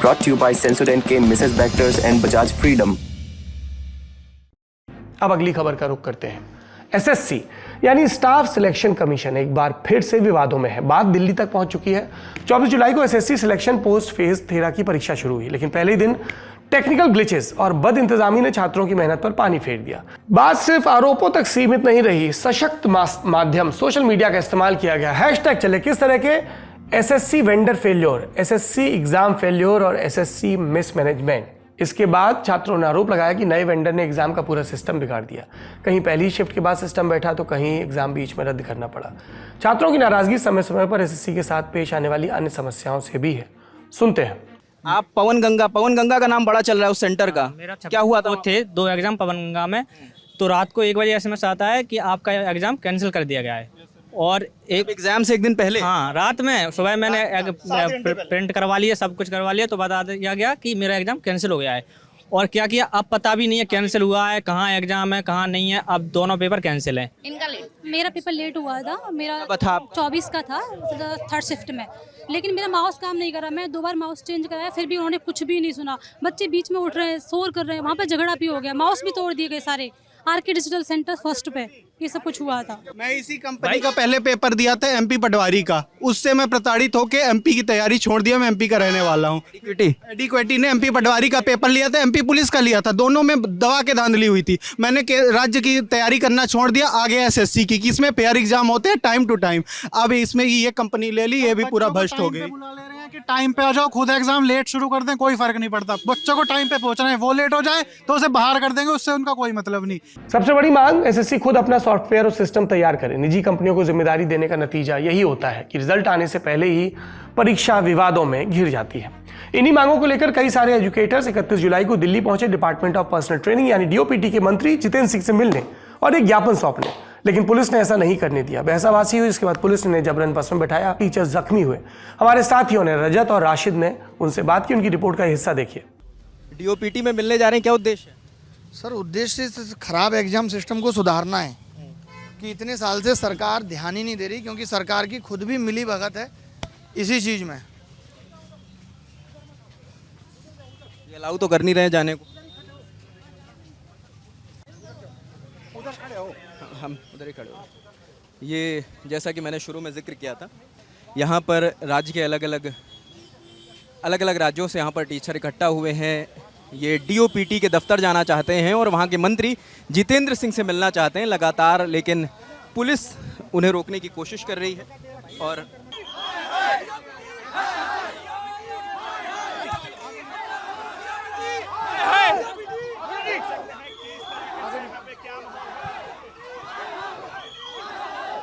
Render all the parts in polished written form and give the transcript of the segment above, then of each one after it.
brought to you by Sensodyne के Mrs. Bectors and Bajaj Freedom। अब अगली खबर का रुख करते हैं। एसएससी यानी स्टाफ सिलेक्शन कमीशन एक बार फिर से विवादों में है। बात दिल्ली तक पहुंच चुकी है। 24 जुलाई को एसएससी सिलेक्शन पोस्ट फेज 13 की परीक्षा शुरू हुई, लेकिन पहले ही दिन टेक्निकल ग्लिचेस और बद इंतजामी ने छात्रों की मेहनत पर पानी फेर दिया। बात सिर्फ आरोपों तक सीमित नहीं रही, सशक्त माध्यम सोशल मीडिया का इस्तेमाल किया गया। हैशटैग चले किस तरह के SSC vendor failure, SSC exam failure और एसएससी मिसमैनेजमेंट। इसके बाद छात्रों ने आरोप लगाया कि नए वेंडर ने एग्जाम का पूरा सिस्टम बिगाड़ दिया। कहीं पहली शिफ्ट के बाद सिस्टम बैठा तो कहीं एग्जाम बीच में रद्द करना पड़ा। छात्रों की नाराजगी समय समय पर एसएससी के साथ पेश आने वाली अन्य समस्याओं से भी है। सुनते हैं। आप पवन गंगा का नाम बड़ा चल रहा है उस सेंटर का, क्या हुआ था? वो थे 2 एग्जाम पवन गंगा में, तो रात को 1 बजे एसएमएस आता है कि आपका एग्जाम कैंसिल कर दिया गया है। और एक एग्जाम से एक दिन पहले, हाँ, रात में सुबह मैंने प्रिंट करवा लिया, सब कुछ करवा लिया, तो बता दिया गया कि मेरा एग्जाम कैंसिल हो गया है। और क्या किया, अब पता भी नहीं है कैंसिल हुआ है, कहाँ एग्जाम है कहाँ नहीं है, अब दोनों पेपर कैंसिल हैं। इनका मेरा पेपर लेट हुआ था, मेरा था 24 का था, 3rd शिफ्ट में, लेकिन मेरा माउस काम नहीं कर रहा। मैं 2 बार माउस चेंज कराया, फिर भी उन्होंने कुछ भी नहीं सुना। बच्चे बीच में उठ रहे हैं, शोर कर रहे हैं, वहाँ पे झगड़ा भी हो गया, माउस भी तोड़ दिए गए सारे। आरके डिजिटल सेंटर फर्स्ट पे ये सब कुछ हुआ था। मैं इसी कंपनी का पहले पेपर दिया था, एमपी पटवारी का, उससे मैं प्रताड़ित होकर एमपी की तैयारी छोड़ दिया। मैं एमपी का रहने वाला हूँ। एडिक्वेटी ने एमपी पटवारी का पेपर लिया था, एमपी पुलिस का लिया था, दोनों में दवा के धांधली हुई थी। मैंने राज्य की तैयारी करना छोड़ दिया, आगे एसएससी की, इसमें पेयर एग्जाम होते हैं टाइम टू टाइम। अब इसमें ये कंपनी ले ली, ये भी पूरा भ्रष्ट हो गई। कि टाइम पे आ जाओ, खुद एग्जाम लेट शुरू कर दें, कोई फर्क नहीं पड़ता। बच्चों को टाइम पे पहुंचना है, वो लेट हो जाए तो उसे बाहर कर देंगे, उससे उनका कोई मतलब नहीं। सबसे बड़ी मांग, एसएससी खुद अपना सॉफ्टवेयर और सिस्टम तैयार करे। निजी कंपनियों को जिम्मेदारी देने का नतीजा यही होता है कि रिजल्ट आने से पहले ही परीक्षा विवादों में घिर जाती है। इन्हीं मांगों को लेकर कई सारे एजुकेटर्स 31 जुलाई को दिल्ली पहुंचे डिपार्टमेंट ऑफ पर्सनल ट्रेनिंग यानी डीओपीटी के मंत्री जितेंद्र सिंह से मिलने और एक ज्ञापन सौंपने, लेकिन पुलिस ने ऐसा नहीं करने दिया। बहसाबाजी हुई, इसके बाद पुलिस ने जबरन बस में बैठाया, टीचर्स जख्मी हुए। हमारे साथियों ने, रजत और राशिद ने उनसे बात की, उनकी रिपोर्ट का हिस्सा देखिए। डीओपीटी में मिलने जा रहे हैं, क्या उद्देश्य है? सर, उद्देश्य खराब एग्जाम सिस्टम को सुधारना है कि इतने साल से सरकार ध्यान ही नहीं दे रही, क्योंकि सरकार की खुद भी मिली भगत है इसी चीज़ में। ये अलाउ तो कर नहीं रहे जाने को। हम उधर ही खड़े हो। ये जैसा कि मैंने शुरू में जिक्र किया था, यहाँ पर राज्य के अलग अलग राज्यों से यहाँ पर टीचर इकट्ठा हुए हैं। ये डीओपीटी के दफ्तर जाना चाहते हैं और वहाँ के मंत्री जितेंद्र सिंह से मिलना चाहते हैं लगातार, लेकिन पुलिस उन्हें रोकने की कोशिश कर रही है। और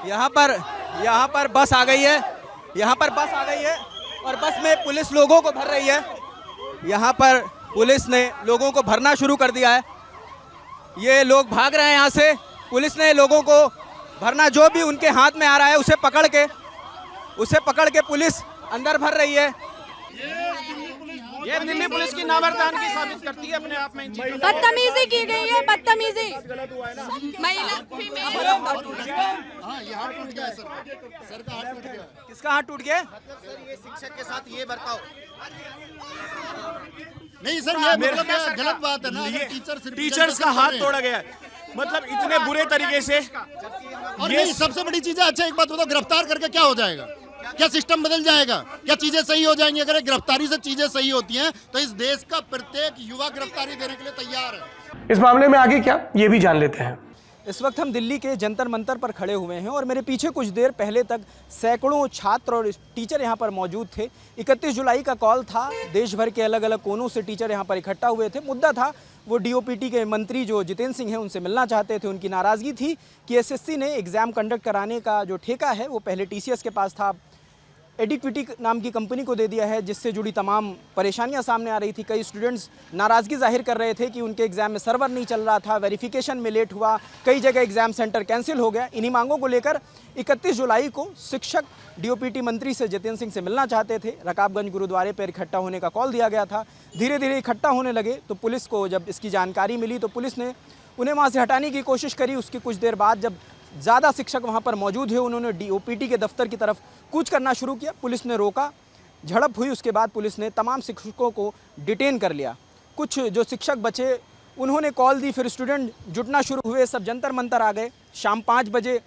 यहाँ पर बस आ गई है, यहाँ पर बस आ गई है और बस में पुलिस लोगों को भर रही है। यहाँ पर पुलिस ने लोगों को भरना शुरू कर दिया है। ये लोग भाग रहे हैं यहाँ से। पुलिस ने लोगों को भरना, जो भी उनके हाथ में आ रहा है उसे पकड़ के पुलिस अंदर भर रही है। ये दिल्ली पुलिस की नाबर्दारगी साबित करती है अपने आप में। बदतमीजी की गई है, बदतमीजी। किसका हाथ टूट गया? ये शिक्षक के साथ ये बर्ताव नहीं सर, ये मतलब गलत बात है ना। टीचर्स का हाथ तोड़ा गया, मतलब इतने बुरे तरीके से। और ये सबसे बड़ी चीज है। अच्छा एक बात बताओ, गिरफ्तार करके क्या हो जाएगा? क्या सिस्टम बदल जाएगा? क्या चीजें सही हो जाएंगी? अगर गिरफ्तारी से चीजें सही होती हैं तो इस देश का प्रत्येक युवा गिरफ्तारी देने के लिए तैयार है। इस मामले में आगे क्या, ये भी जान लेते हैं। इस वक्त हम दिल्ली के जंतर मंतर पर खड़े हुए हैं और मेरे पीछे कुछ देर पहले तक सैकड़ों छात्र और टीचर यहाँ पर मौजूद थे। 31 जुलाई का कॉल था, देश भर के अलग अलग कोनों से टीचर यहाँ पर इकट्ठा हुए थे। मुद्दा था वो डीओपीटी के मंत्री जो जितेंद्र सिंह हैं उनसे मिलना चाहते थे। उनकी नाराज़गी थी कि एसएससी ने एग्ज़ाम कंडक्ट कराने का जो ठेका है वो पहले टीसीएस के पास था, एडिक्विटी नाम की कंपनी को दे दिया है, जिससे जुड़ी तमाम परेशानियां सामने आ रही थी। कई स्टूडेंट्स नाराज़गी जाहिर कर रहे थे कि उनके एग्ज़ाम में सर्वर नहीं चल रहा था, वेरिफिकेशन में लेट हुआ, कई जगह एग्ज़ाम सेंटर कैंसिल हो गया। इन्हीं मांगों को लेकर 31 जुलाई को शिक्षक डीओपीटी मंत्री से जितेंद्र सिंह से मिलना चाहते थे। रकाबगंज गुरुद्वारे पर इकट्ठा होने का कॉल दिया गया था। धीरे धीरे इकट्ठा होने लगे तो पुलिस को जब इसकी जानकारी मिली तो पुलिस ने उन्हें वहाँ से हटाने की कोशिश करी। उसकी कुछ देर बाद जब ज़्यादा शिक्षक वहाँ पर मौजूद हुए, उन्होंने डीओपीटी के दफ्तर की तरफ कूच करना शुरू किया। पुलिस ने रोका, झड़प हुई उसके बाद पुलिस ने तमाम शिक्षकों को डिटेन कर लिया। कुछ जो शिक्षक बचे उन्होंने कॉल दी, फिर स्टूडेंट जुटना शुरू हुए, सब जंतर मंतर आ गए। शाम 5 बजे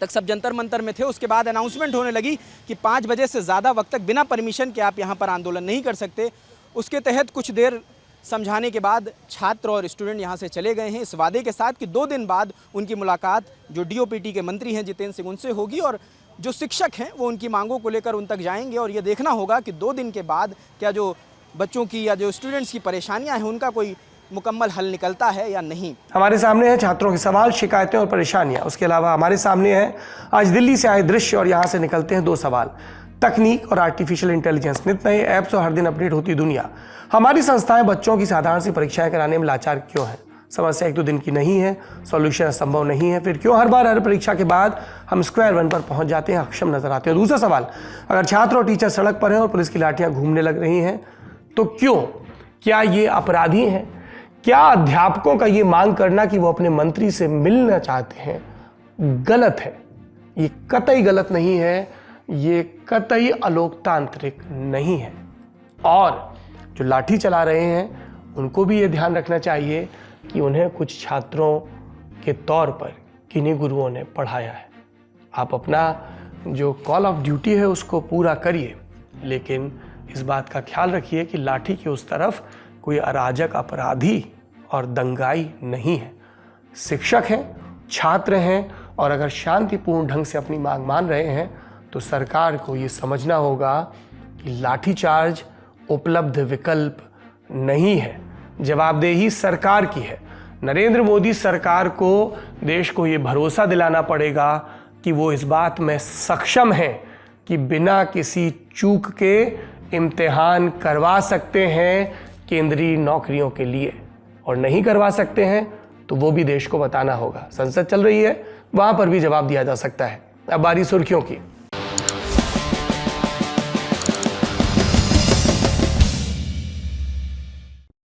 तक सब जंतर मंतर में थे। उसके बाद अनाउंसमेंट होने लगी कि 5 बजे से ज़्यादा वक्त तक बिना परमिशन के आप यहाँ पर आंदोलन नहीं कर सकते। उसके तहत कुछ देर समझाने के बाद छात्र और स्टूडेंट यहाँ से चले गए हैं, इस वादे के साथ कि 2 दिन बाद उनकी मुलाकात जो डीओपीटी के मंत्री हैं जितेंद्र सिंह उनसे होगी और जो शिक्षक हैं वो उनकी मांगों को लेकर उन तक जाएंगे और ये देखना होगा कि 2 दिन के बाद क्या जो बच्चों की या जो स्टूडेंट्स की परेशानियाँ हैं उनका कोई मुकम्मल हल निकलता है या नहीं। हमारे सामने है छात्रों के सवाल, शिकायतें और परेशानियां। उसके अलावा हमारे सामने है आज दिल्ली से आए दृश्य और यहाँ से निकलते हैं 2 सवाल। तकनीक और आर्टिफिशियल इंटेलिजेंस, नित नए ऐप्स और हर दिन अपडेट होती दुनिया। हमारी संस्थाएं बच्चों की साधारण सी परीक्षाएं कराने में लाचार क्यों हैं? समस्या 1-2 दिन की नहीं है, सॉल्यूशन संभव नहीं है, फिर क्यों हर बार हर परीक्षा के बाद हम स्क्वायर वन पर पहुंच जाते हैं, अक्षम नजर आते हैं? दूसरा सवाल, अगर छात्र और टीचर सड़क पर हैं और पुलिस की लाठियां घूमने लग रही हैं तो क्यों? क्या ये अपराधी हैं? क्या अध्यापकों का ये मांग करना कि वो अपने मंत्री से मिलना चाहते हैं गलत है? ये कतई गलत नहीं है, ये कतई अलोकतांत्रिक नहीं है। और जो लाठी चला रहे हैं उनको भी ये ध्यान रखना चाहिए कि उन्हें कुछ छात्रों के तौर पर किन्हीं गुरुओं ने पढ़ाया है। आप अपना जो कॉल ऑफ ड्यूटी है उसको पूरा करिए, लेकिन इस बात का ख्याल रखिए कि लाठी की उस तरफ कोई अराजक अपराधी और दंगाई नहीं है। शिक्षक हैं, छात्र हैं और अगर शांतिपूर्ण ढंग से अपनी मांग मान रहे हैं तो सरकार को ये समझना होगा कि लाठीचार्ज उपलब्ध विकल्प नहीं है। जवाबदेही सरकार की है। नरेंद्र मोदी सरकार को देश को ये भरोसा दिलाना पड़ेगा कि वो इस बात में सक्षम है कि बिना किसी चूक के इम्तिहान करवा सकते हैं केंद्रीय नौकरियों के लिए, और नहीं करवा सकते हैं तो वो भी देश को बताना होगा। संसद चल रही है, वहां पर भी जवाब दिया जा सकता है। अब बारी सुर्खियों की।